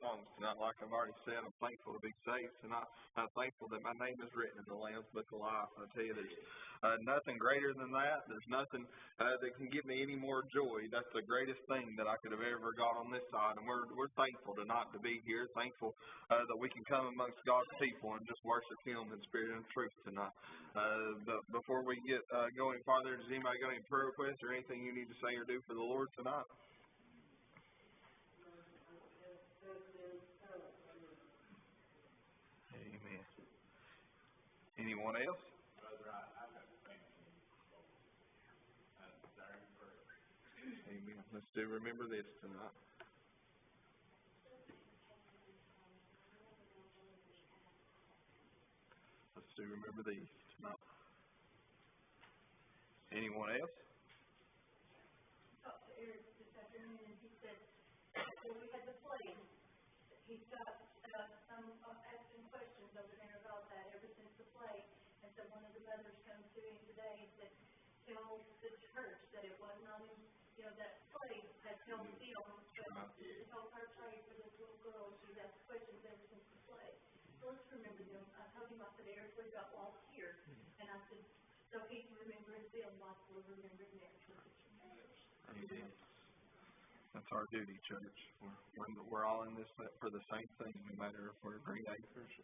songs tonight. Like I've already said, I'm thankful to be saved tonight. I'm thankful that my name is written in the Lamb's Book of Life. I tell you, there's nothing greater than that. There's nothing that can give me any more joy. That's the greatest thing that I could have ever got on this side. And we're thankful tonight to be here. Thankful that we can come amongst God's people and just worship Him in spirit and truth tonight. But before we get going farther, does anybody got any prayer requests or anything you need to say or do for the Lord tonight? Amen. Anyone else? Amen. Let's do remember this tonight. Let's do remember these tonight. Anyone else? Talked to Eric this afternoon, and he said, when we had the play, he got some asking questions over there about that ever since the play. And so one of the mothers come to him today and said, tell the church that it was not in, that play has helped them, but it helped her pray for this little girl. She's asked questions ever since the play. So let's remember them. I told him, I said, Eric, we got lost here. And I said, so he's remembering them like we're remembering them. Amen. That's our duty, church. We're all in this for the same thing, no matter if we're Green Acres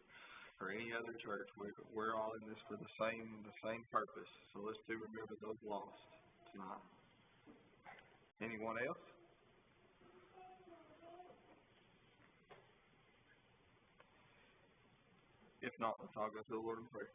or any other church. We're all in this for the same purpose. So let's do remember those lost tonight. Anyone else? If not, let's all go to the Lord in prayer.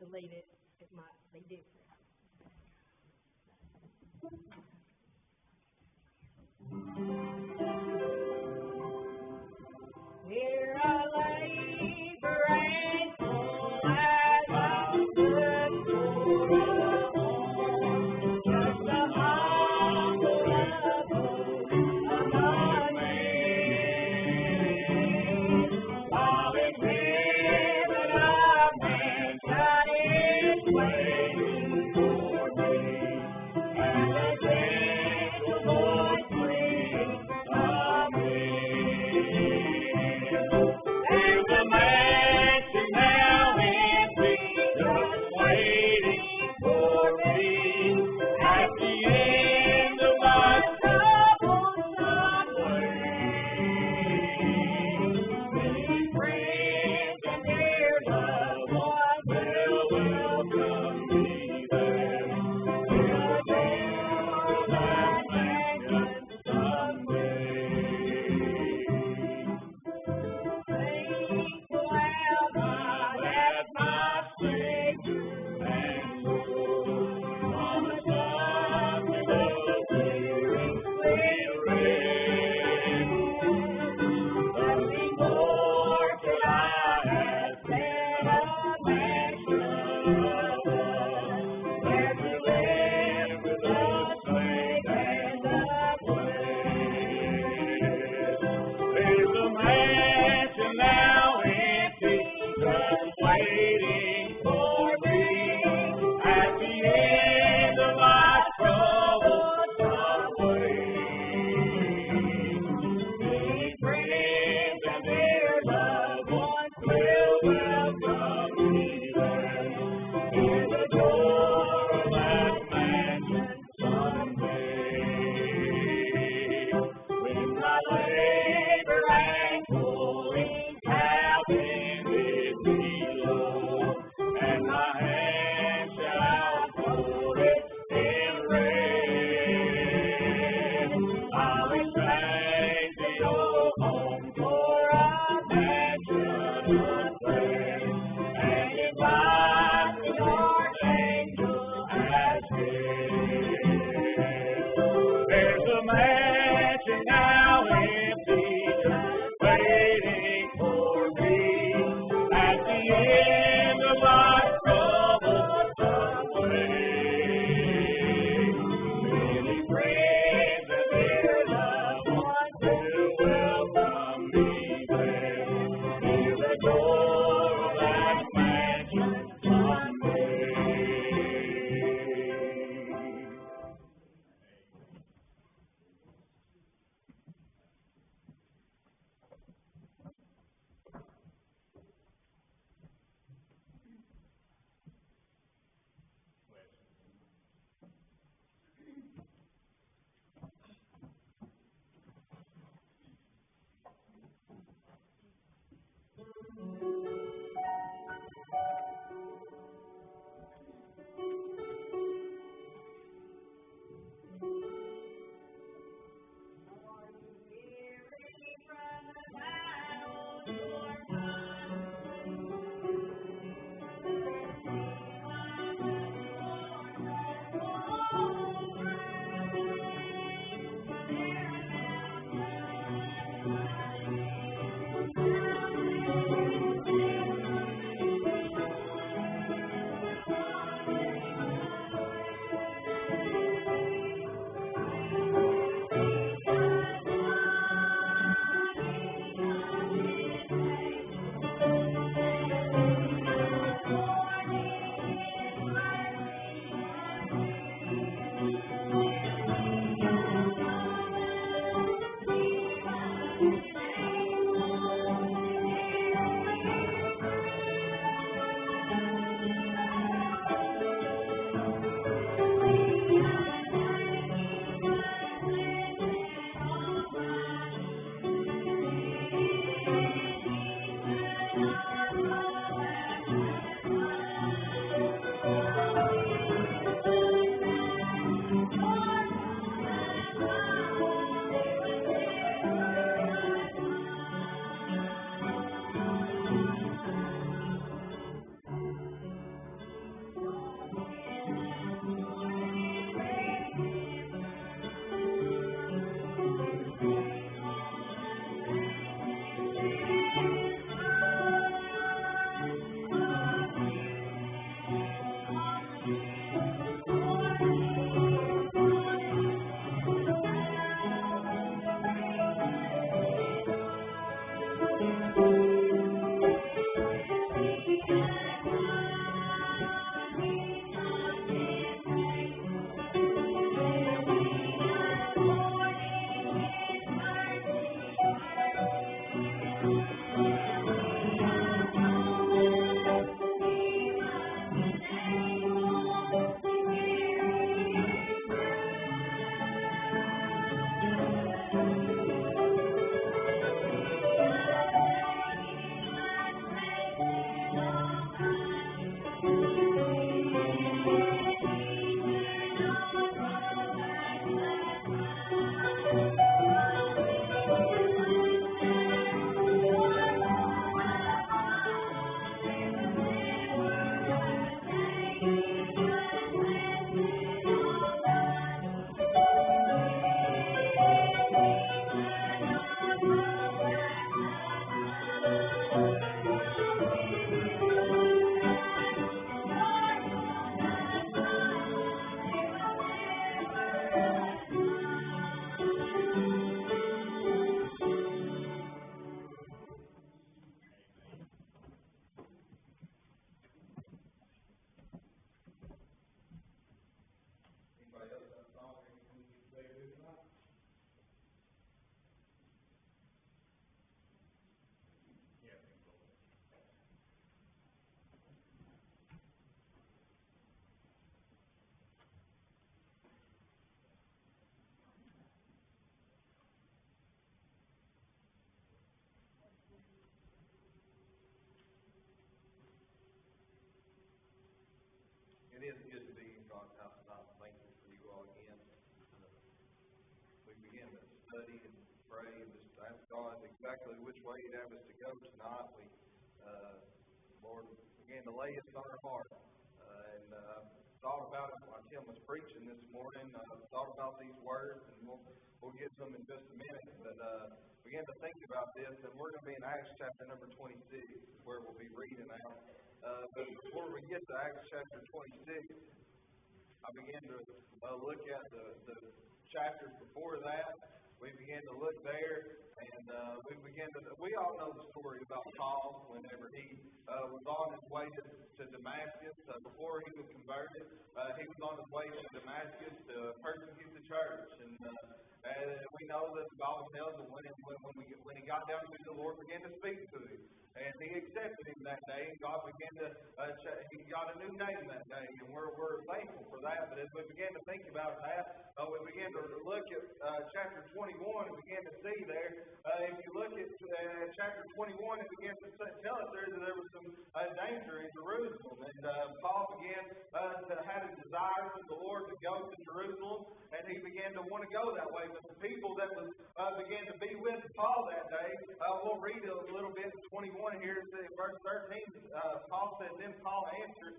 to lead it, it might be different. Here I labor and toil as I look for a home, just a humble abode among men. While in heaven a mansion is waiting for me, and a gentle voice brings there's a mansion now empty, just waiting for me. At the end of my troublesome way, many friends and dear loved ones will welcome me there. We'll build that mansion someday. Thankful am I that my Savior and Lord promised us to go there in sweet rest. Nothing more could I have said, a mansion of us. It is good to be in God's house tonight. I'm thankful for you all again. We begin to study and pray and just ask God exactly which way He'd have us to go tonight. We, Lord, began to lay it on our heart. Thought about it while Tim was preaching this morning. Thought about these words, and we'll get to them in just a minute. But began to think about this, and we're going to be in Acts chapter number 26, is where we'll be reading out. But before we get to Acts chapter 26, I began to look at the chapters before that. We began to look there, and we all know the story about Paul whenever he was on his way to Damascus. Before he was converted, he was on his way to Damascus to persecute the church. And we know that the Bible tells that when he got down to the Lord began to speak to him. And he accepted him that day, and God began to, he got a new name that day, and we're thankful for that. But as we began to think about that, we began to look at chapter 21 and began to see there. If you look at chapter 21, it began to tell us there that there was some danger in Jerusalem. And Paul began to have a desire from the Lord to go to Jerusalem, and he began to want to go that way. But the people that began to be with Paul that day, we'll read a little bit in 21 here, verse 13. Paul said, "Then Paul answered,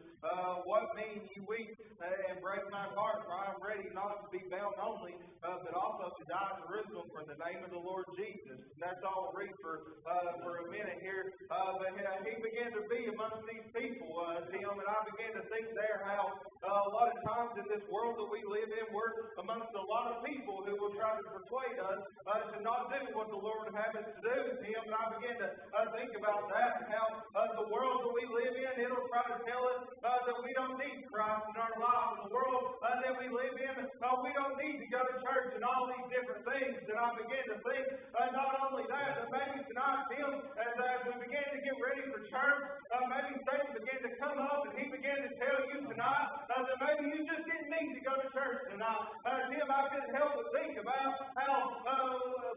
What mean you weep and break my heart? For I am ready not to be bound only, but also to die in Jerusalem for the name of the Lord Jesus." And that's all we'll read for a minute here. But he began to be amongst these people, Tim, and I began to think there how a lot of times in this world that we live in, we're amongst a lot of people who will try to persuade us to not do what the Lord would have us to do, Tim. And I began to think about that, how the world that we live in, it'll try to tell us that we don't need Christ in our lives. The world that we live in, we don't need to go to church and all these different things. And I began to think, not only that, but maybe tonight, Tim, as we began to get ready for church, maybe Satan began to come up and he began to tell you tonight that maybe you just didn't need to go to church tonight. Tim, I couldn't help but think about how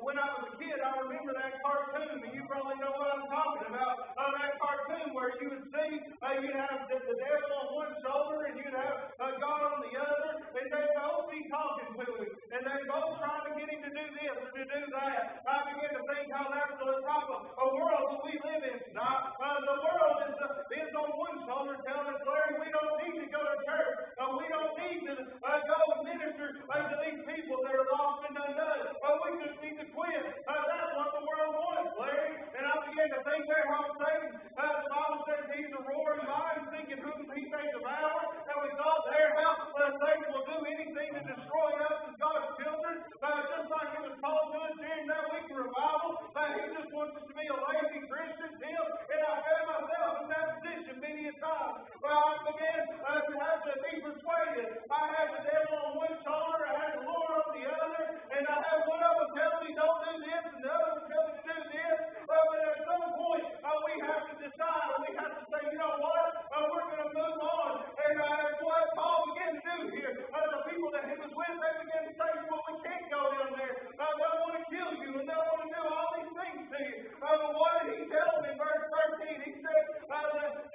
when I was a kid, I remember that cartoon, and you probably know what I'm talking about. That cartoon where you would see, you'd have the devil on one shoulder and you'd have God on the other, and they'd both be talking to him, and they're both trying to get him to do this or to do that. I began to think how that's the type of world that we live in tonight. The world is on one shoulder telling us, Larry, we don't need to go to church. We don't need to go and minister to these people that are lost and undone. We just need to quit. That's what the world wants, Larry. And I began to think there how Satan, the Bible says he's a roaring lion, thinking whom he may devour. And we thought there how Satan will do anything to destroy us as God's children. Just like it was Paul doing during that week of revival. He just wants us to be a lazy Christian, Tim. And I found myself in that position many a time. Well, I began to have to be persuaded. I had the devil on one shoulder, I had the Lord on the other, and I had one of them tell me don't do this, and the other one tell me to do this. But at some point, we have to decide, we have to say, you know what, we're going to move on. And that's what Paul began to do here. The people that he was with, they began to say, well, we can't go down there. They'll want to kill you, and they'll want to do all these things to you. But what did he tell them in verse 13? He said,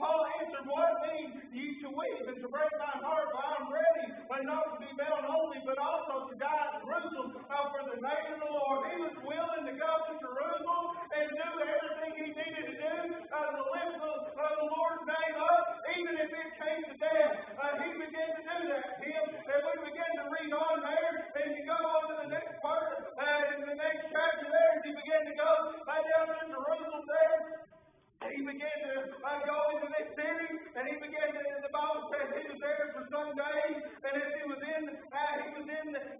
Paul answered, what means you to weep and to break my heart? For I am ready, but not to be bound only, but also to die in Jerusalem for the name of the Lord. He was willing to go to Jerusalem and do everything he needed to do to lift the Lord's name up, even if it came to death. He began to do that. And we began to read on there, and you go on to the next part, in the next chapter there, he began to go down to Jerusalem there. And he began to go into this city, and he began to, the Bible says he was there for some days, and as he was in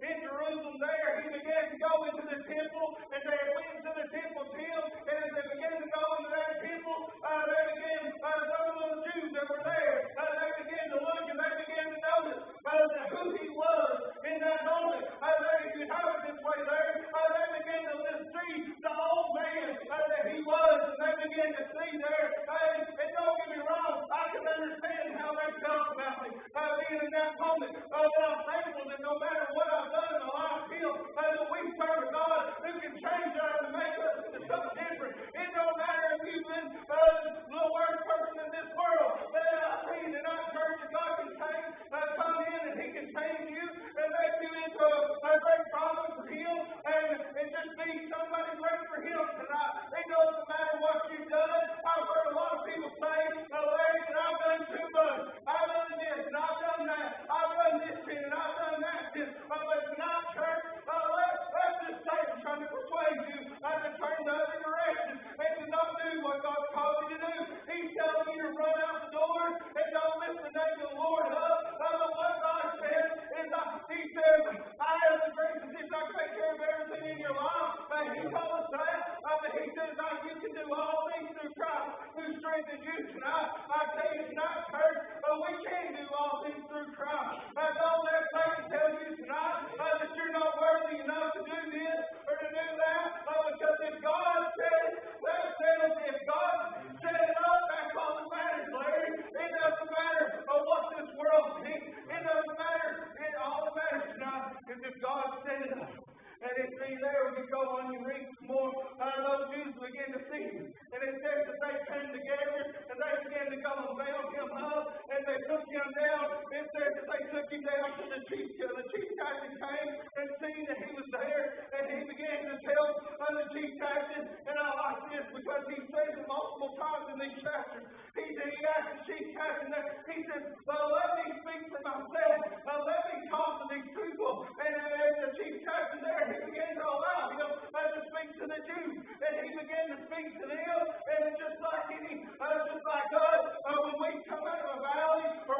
Jerusalem there, he began to go into the temple, and they went into the temple, Tim, and as they began to go into that temple, they began, some of those Jews that were there, they began to look, and they began to notice who he was in that moment. If you have it this way there, they began to see the old man that he was, and they began to see there. And don't get me wrong, I can understand how they felt about me being in that moment. But I'm thankful that no matter what I've done in my life, that we serve a God who can change him down to the chief captain came and seen that he was there, and he began to tell the chief captain, and I like this because he says it multiple times in these chapters. He asked the chief captain that, he said, let me speak for myself, let me talk to these people. And the chief captain there, he began to allow him to speak to the Jews, and he began to speak to them, and just like us, when we come out of a valley, or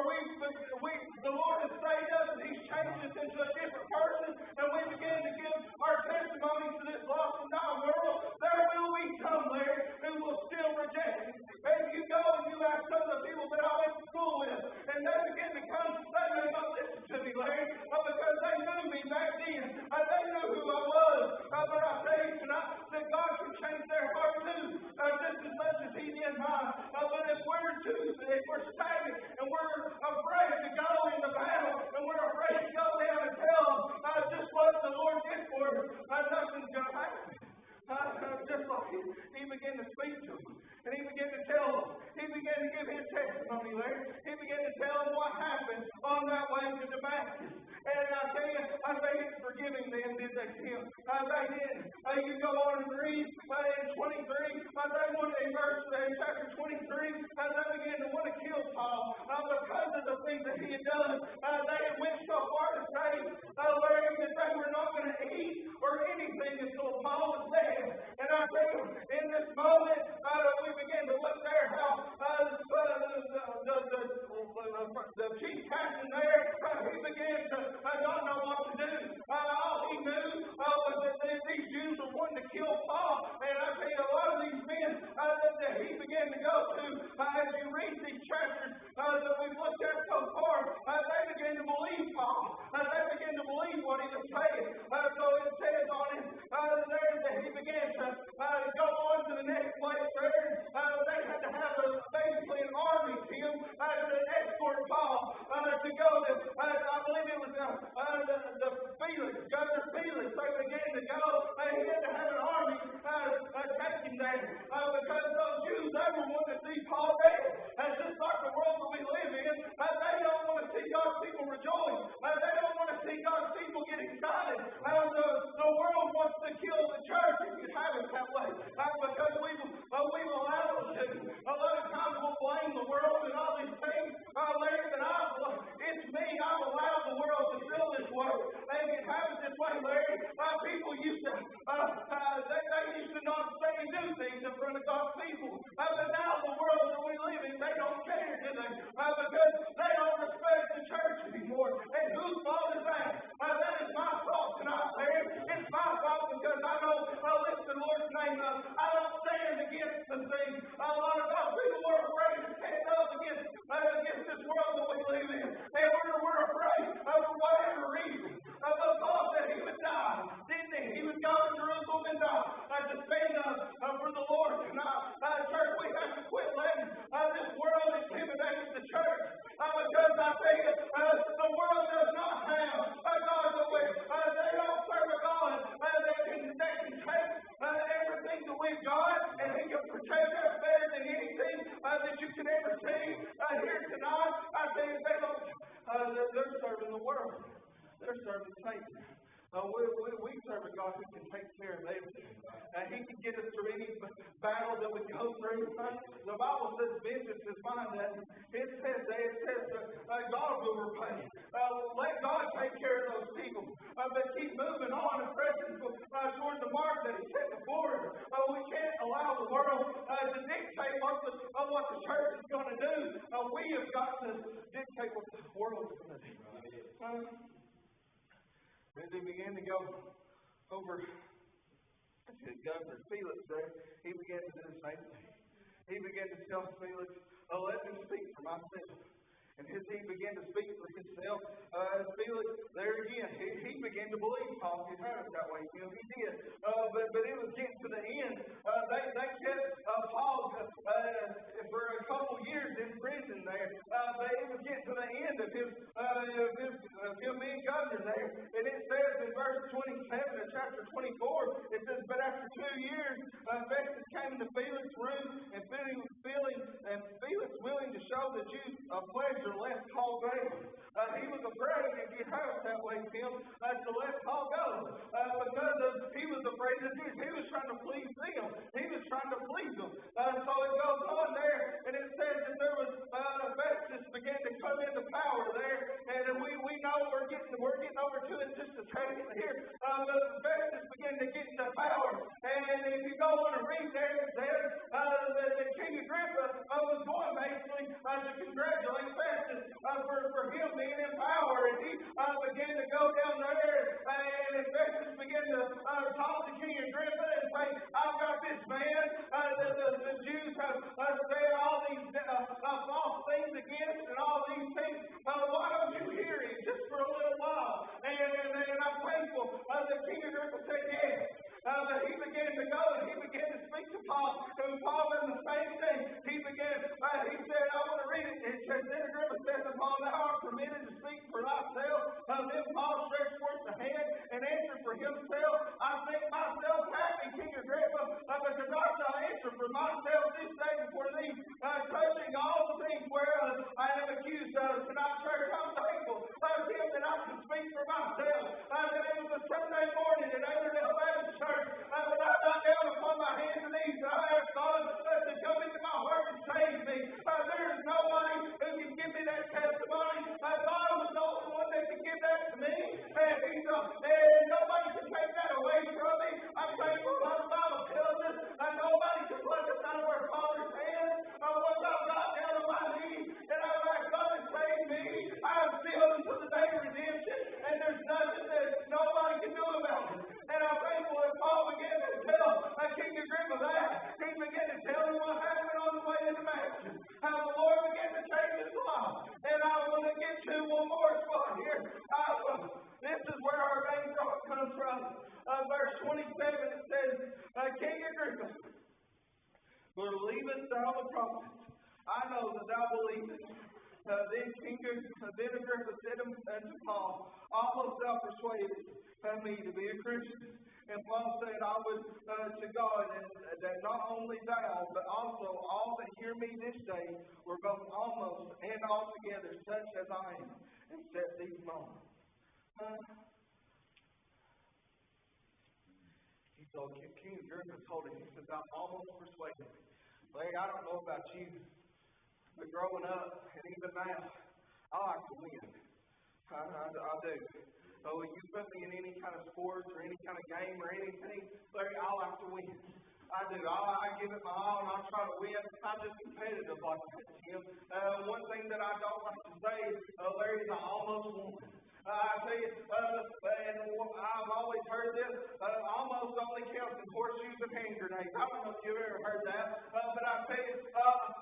the Lord has saved us, and He's changed us into a different person, and we begin to give our testimony to this lost and dying world, there will be some there who will still reject Him. And you go and you ask some of the people that I went to school with, and they begin to come, they may not listen to me, Larry, because they knew me back then. They knew who I was. But I tell you tonight that God can change their heart too, just as much as He did mine. But if we're stagnant and we're afraid to go in the battle, and we're afraid to go down and tell them just what the Lord did for us, nothing's going to happen. Just like he began to speak to them, and he began to tell them, he began to give his testimony there. He began to tell them what happened on that way to Damascus. And I tell you, it's forgiving them, did they to him? They did. You go on and read in 23, in chapter 23, they began to want to kill Paul because of the things that he had done. They had went so far to say, Larry, that they were not going to eat or anything until Paul was dead. And I tell you, in this moment, we began to look there how the chief captain there, he began to not know what to do. All he knew was that these Jews were wanting to kill Paul. And I tell you, a lot of these men that he began to go to, as you read these chapters that we've looked at so far, they began to believe Paul. They began to believe what he was saying. So it says on him there that he began to go on to the next place there. They had to have basically an army to him to escort Paul to go to, I believe it was the Felix, Governor Felix. They began to go. He had to have an army take him there because those Jews, they were wanting to see Paul dead. Just like the world that we live in, they don't want to see God's people rejoice. They don't want to see God's people get excited. The world wants to kill the church if you have it that way because we've allowed them to. A lot of times we'll blame the world and all these things. Larry, it's me. I've allowed the world to feel this way. And it happens this way, Larry. People used to, they used to not say and do things in front of God's people. But now the world that we live in, they don't care, do they? Because they don't respect the church anymore. And whose fault is that? That is my fault tonight, Larry. It's my fault because I don't lift the Lord's name up. I don't stand against the things. A lot of God's people are afraid to stand up against this world that we live in. And we're afraid for whatever reason. But Paul said he would die, didn't he? He would go to Jerusalem and die to stand up for the Lord tonight. Church, we have to quit letting this world intimidate the church. Because I tell you, the world does not have a God that way. They don't serve a God that can take everything that we've got, and He can protect us better than anything that you can ever see here tonight. I tell you, they don't. They're serving the world. They're serving Satan. We serve a God who can take care of everything. He can get us through any battle that we go through. The Bible says vengeance is mine. It says God will repay. Let God take care of those people. But keep moving on and pressing toward the mark that He set before us. We can't allow the world to dictate what the church is going to do. We have got to dictate what the world is going to do. As he began to go over to Governor Felix there, he began to do the same thing. He began to tell Felix, let me speak for myself. And as he began to speak for himself, Felix, there again, he began to believe Paul could have it that way. He did. But it was getting to the end. They kept Paul for a couple years in prison there. But it was getting to the end of him being governor there. And it says in verse 27 of chapter 24, it says, but after 2 years, Festus came to Felix's room, and Felix willing to show the Jews a pleasure left Paul there. He was afraid Travis that way, Tim, to let Paul go. Because he was afraid of the Jews. He was trying to please them. He was trying to please them. So it goes on there, and it says that there was Festus began to come into power there, and we know we're getting over to it just a second here. But Festus began to get into power, and if you go on and read there, it says that King Agrippa was going basically to congratulate Festus for him being in power, and he began to go down there, and Festus began to talk to King Agrippa and say, I've got this man, the Jews have said all these false things against and all these things. Why don't you hear him just for a little while? And I'm thankful that King Agrippa said yes. But he began to go and he began to speak to Paul. And Paul did the same thing. He said, I want to read it. It says, then Agrippa said to Paul, thou art permitted to speak for thyself. Then Paul stretched forth the hand and answered for himself. I think myself happy, King Agrippa, because I shall answer for myself this day before thee, touching all the things whereof I am accused of. Tonight, church, I'm thankful Tim, that I can speak for myself. That it was a Sunday morning at Averdale Baptist Church, that I got down upon my hands and knees, and I asked God to come into my heart and save me. There is nobody who can give me that testimony. God was the only one that can give that to me, and nobody can take that away from me. I'm thankful for the Bible tells us that nobody can pluck us out of our Father's hands. Once I got down on my knees and I asked God to save me, I am sealed until the day of redemption, and there's nothing that nobody can do about it. And I'm thankful that Paul began to tell King Agrippa that. He began to tell him what happened on the way to Damascus, how the Lord began to change his life. And I want to get to one more spot here. This is where our main thought comes from. Verse 27, it says, King Agrippa, believest thou the prophets? I know that thou believest. Then Agrippa said unto Paul, almost thou persuaded me to be a Christian. And Paul said, I would to God that not only thou, but also all that hear me this day were both almost and altogether such as I am, and set these moments. He told King Agrippa, told him, he said, I'm almost persuaded. Larry, I don't know about you, but growing up, and even now, I like to win. I do. So if you put me in any kind of sports or any kind of game or anything, Larry, I like to win. I do. I give it my all and I try to win. I'm just competitive like that, Tim. One thing that I don't like to say, Larry, is I almost won. I tell you, and I've always heard this, almost only counts in horseshoes and hand grenades. I don't know if you've ever heard that, but I tell you,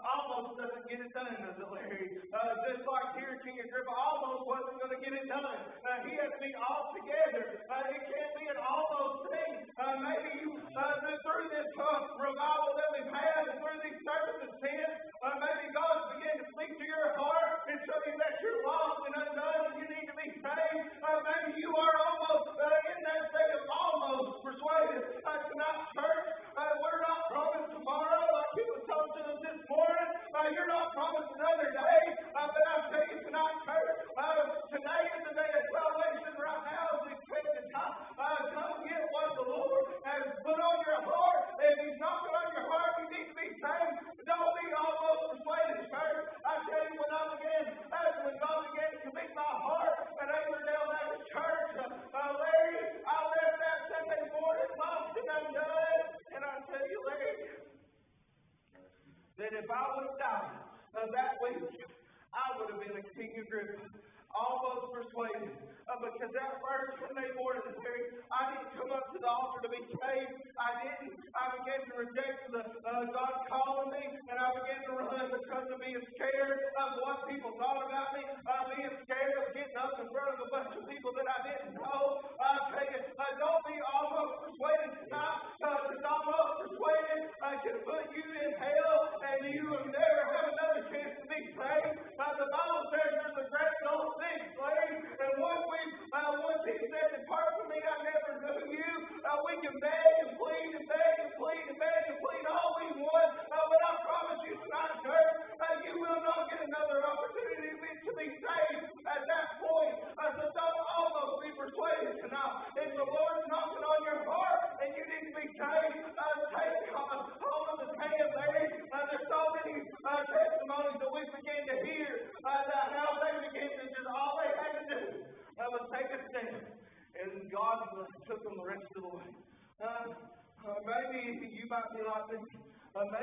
almost doesn't get it done, does it, Larry? Just like here, King Agrippa almost wasn't going to get it done. He had to be all together. It can't be an almost thing. Maybe you, through this revival that we've had, and through these circumstances, maybe God began to speak to your heart and show you that you're lost and undone and you need to be saved. Maybe you are almost in that state of almost persuaded. Tonight, church, we're not promised tomorrow like he was told to us this morning. You're not promised another day. But I tell you tonight, church, today is the day of salvation. Right now is the expected time. Come get what the Lord has put on your heart. If he's not put on your heart, you need to be saved. Don't be almost persuaded, church. I tell you, when God began to convict my heart at Averdale Baptist Church, Larry, I left that Sunday morning lost and undone. And I tell you, Larry, that if I would have died that week, I would have been a King Agrippa. Almost persuaded. Because that first Sunday morning, I didn't come up to the altar to be saved. I didn't. I began to reject God calling me, and I began to run because of being scared of what people thought about me, being scared of getting up in front of a bunch of people that I didn't know. I tell you, don't be almost persuaded tonight, because almost persuaded can put you in hell, and you will never have another chance to be saved. The Bible says there's a great old thing, Larry, and once he said, depart from me, I never knew you. We can beg and plead and beg and plead and beg and plead all we want, but I promise you tonight, church, you will not get another opportunity to be saved at that point. So don't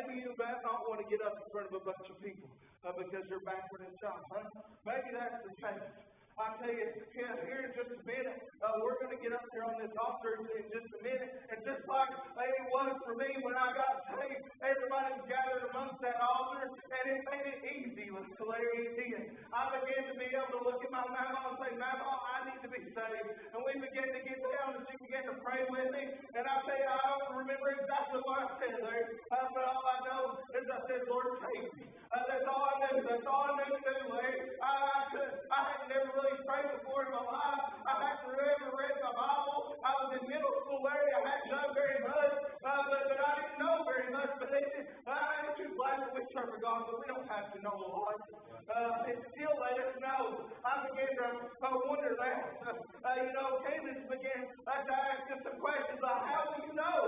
maybe you might not want to get up in front of a bunch of people because you're backward and shy. Maybe that's the case. I tell you, here in just a minute, we're going to get up here on this altar in just a minute. And just like it was for me when I got saved, everybody was gathered amongst that altar, and it made it easy with Larry and Ian. I began to be able to look at my mama and say, Mama, I need to be saved. And we began to get down, and she began to pray with me. And I tell you, I don't remember exactly what I said there, but all I know is I said, Lord, save me. That's all I knew. That's all I knew to do, Larry. I had never really prayed before in my life. I hadn't ever read my Bible. I was in middle school, Larry. I hadn't done very much, but I didn't know very much. But I'm too glad that we serve a God, but we don't have to know a lot. It still let us know. I began to wonder that. Candace began to ask us some questions like, how do you know?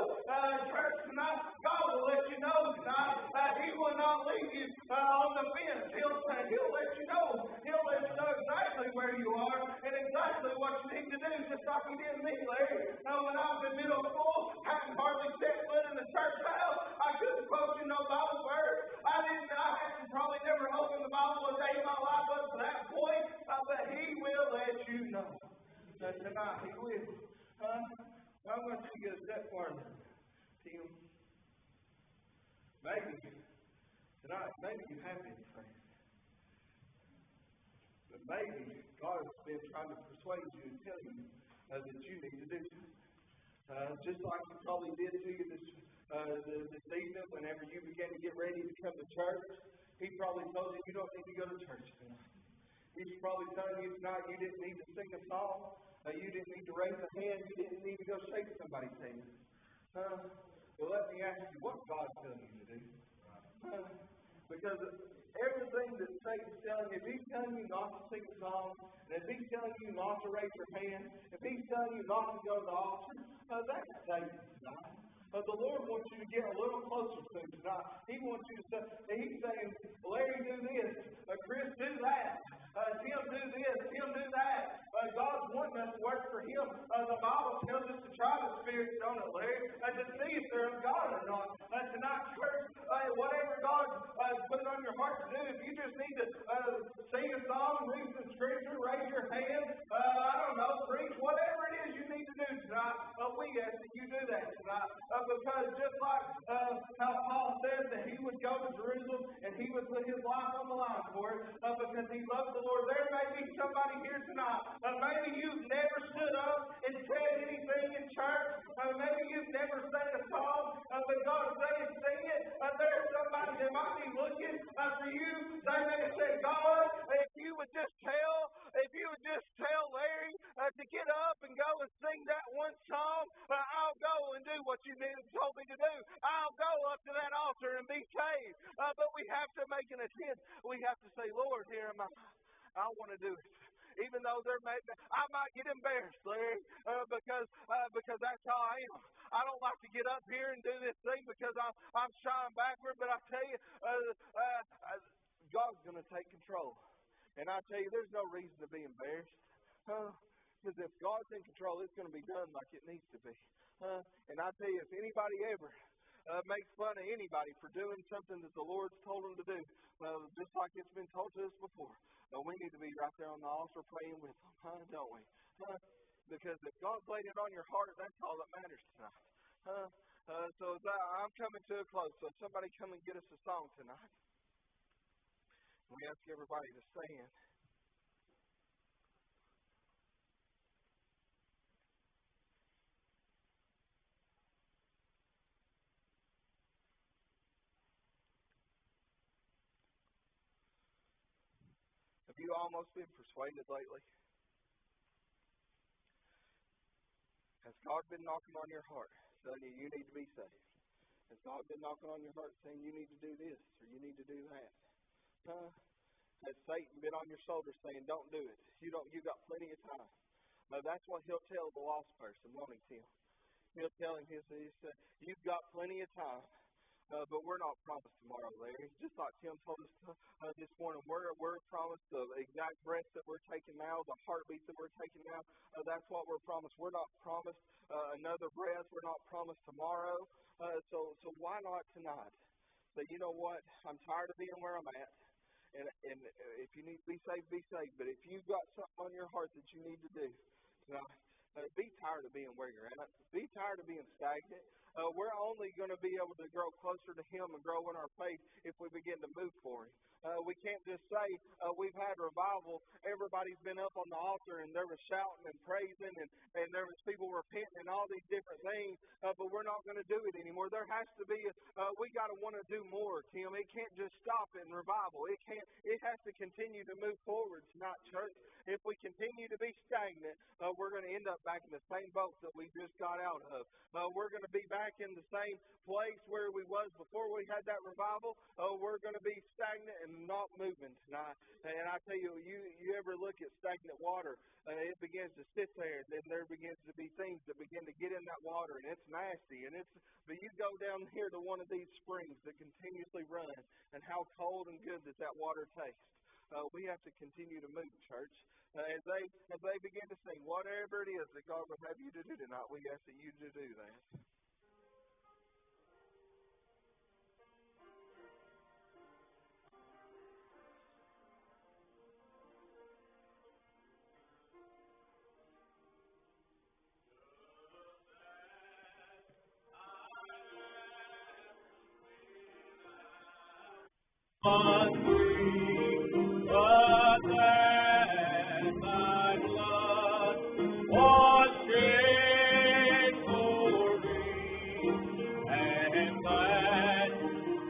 Church tonight, God will let you know tonight. He will not leave you on the fence. He'll let you know. He'll let you know exactly where you are and exactly what you need to do, just like He did me, Larry. When I was in middle school, hadn't hardly set foot in the church house. I couldn't quote you no Bible verse. I had probably never opened the Bible a day in my life up to that point, but He will let you know. Tonight, He will. I'm going to take it a step farther, Tim. Maybe tonight, maybe you have been saved. But maybe God has been trying to persuade you and tell you that you need to do something. Just like He probably did to you this evening whenever you began to get ready to come to church. He probably told you don't need to go to church tonight. He's probably telling you tonight you didn't need to sing a song. You didn't need to raise a hand. You didn't need to go shake somebody's hand. Well, let me ask you, what's God telling you to do? Because everything that Satan's telling you, if he's telling you not to sing a song, and if he's telling you not to raise your hand, if he's telling you not to go to the altar, that's Satan tonight. The Lord wants you to get a little closer to Him tonight. He wants you to say, He's saying, Larry, do this. Chris, do that. Tim, do this. Tim, do that. God's wanting us to work for Him. The Bible tells us to try the spirits, don't it, Larry? To see if they're of God or not. Tonight, church, whatever God put on your heart to do, if you just need to sing a song, read some scripture, raise your hand, preach, whatever it is you need to do tonight, we ask that you do that tonight. Because just like how Paul said that he would go to Jerusalem and he would put his life on the line for it because he loved the Lord. There may be somebody here tonight. Maybe you've never stood up and said anything in church. Maybe you've never sang a song, but God saying sing it. There's somebody that might be looking for you. They may have said, God, if you would just tell Larry to get up and go and sing that one song, I'll go and do what you told me to do. I'll go up to that altar and be saved. But we have to make an attempt. We have to say, Lord, here am I. I want to do it. Even though I might get embarrassed, Larry, because that's how I am. I don't like to get up here and do this thing because I'm shying backward. But I tell you, God's going to take control. And I tell you, there's no reason to be embarrassed. Because if God's in control, it's going to be done like it needs to be. And I tell you, if anybody ever makes fun of anybody for doing something that the Lord's told them to do, just like it's been told to us before, we need to be right there on the altar praying with them, don't we? Because if God's laid it on your heart, that's all that matters tonight. So I'm coming to a close. So somebody come and get us a song tonight. We ask everybody to stand. Have you almost been persuaded lately? Has God been knocking on your heart, telling you need to be saved? Has God been knocking on your heart saying you need to do this or you need to do that? Has Satan been on your shoulder saying don't do it? You got plenty of time. That's what he'll tell the lost person, won't he, Tim? He'll tell him, you've got plenty of time. But we're not promised tomorrow, Larry. Just like Tim told us this morning, we're promised the exact breath that we're taking now, the heartbeat that we're taking now. That's what we're promised. We're not promised another breath. We're not promised tomorrow. So why not tonight say, you know what, I'm tired of being where I'm at. And if you need to be saved, be saved. But if you've got something on your heart that you need to do, be tired of being where you're at. Be tired of being stagnant. We're only going to be able to grow closer to Him and grow in our faith if we begin to move for Him. We can't just say we've had revival. Everybody's been up on the altar and there was shouting and praising and there was people repenting and all these different things, but we're not going to do it anymore. There has to be. We got to want to do more, Tim. It can't just stop in revival. It can't. It has to continue to move forward tonight, church. If we continue to be stagnant, we're going to end up back in the same boat that we just got out of. We're going to be back in the same place where we was before we had that revival. We're going to be stagnant and not moving tonight. And I tell you, you ever look at stagnant water, it begins to sit there, and then there begins to be things that begin to get in that water, and it's nasty. But you go down here to one of these springs that continuously run, and how cold and good does that water taste? We have to continue to move, church. As they begin to sing, whatever it is that God would have you to do tonight, we ask that you to do that. But that thy blood was shed for me, and that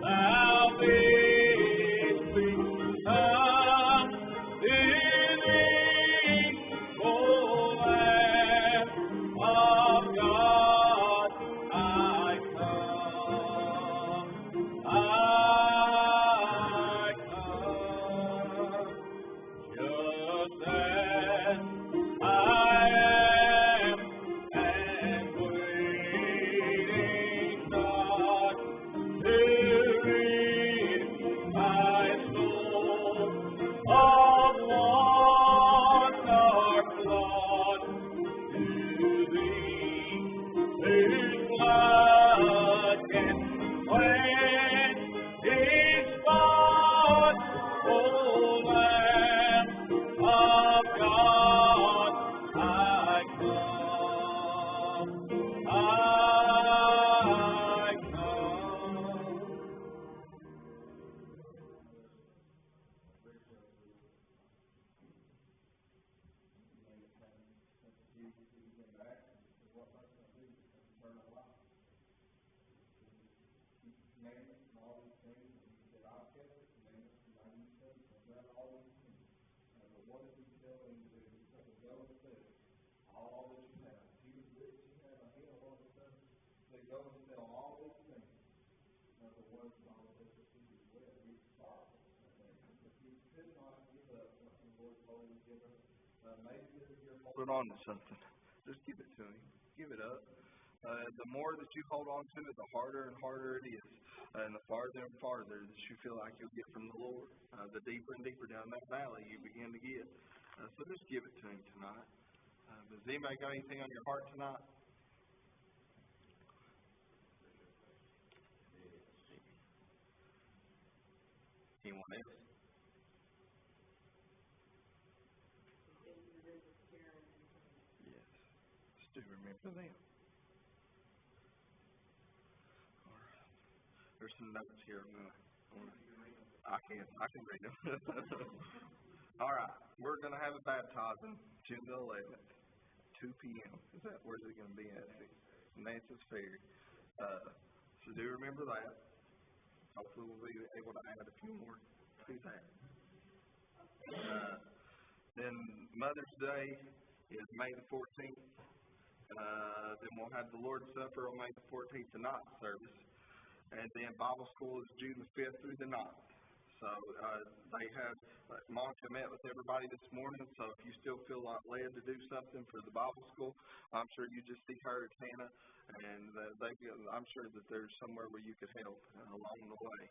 thou didst become the Lamb of God, I come. I come. Just as I am, and waiting not to rid my soul of want or flood to Thee, whose blood can cleanse His spot, O Lamb of God, I come. I come. Hold on to something. Just give it to Him. Give it up. The more that you hold on to it, the harder and harder it is. And the farther and farther that you feel like you'll get from the Lord, the deeper and deeper down that valley you begin to get. So just give it to Him tonight. Does anybody got anything on your heart tonight? Anyone else? Yes. Just do remember them. All right. There's some notes here. I can read them. All right. We're going to have a baptizing June the 11th, 2 p.m. Where's it going to be at? Nance's Ferry. So do remember that. Hopefully we'll be able to add a few more to that. Then Mother's Day is May the 14th. Then we'll have the Lord's Supper on May the 14th, the night service. And then Bible school is June the 5th through the 9th. So they have, Monica met with everybody this morning, so if you still feel like led to do something for the Bible school, I'm sure you just see her or Tana, and I'm sure that there's somewhere where you could help along the way.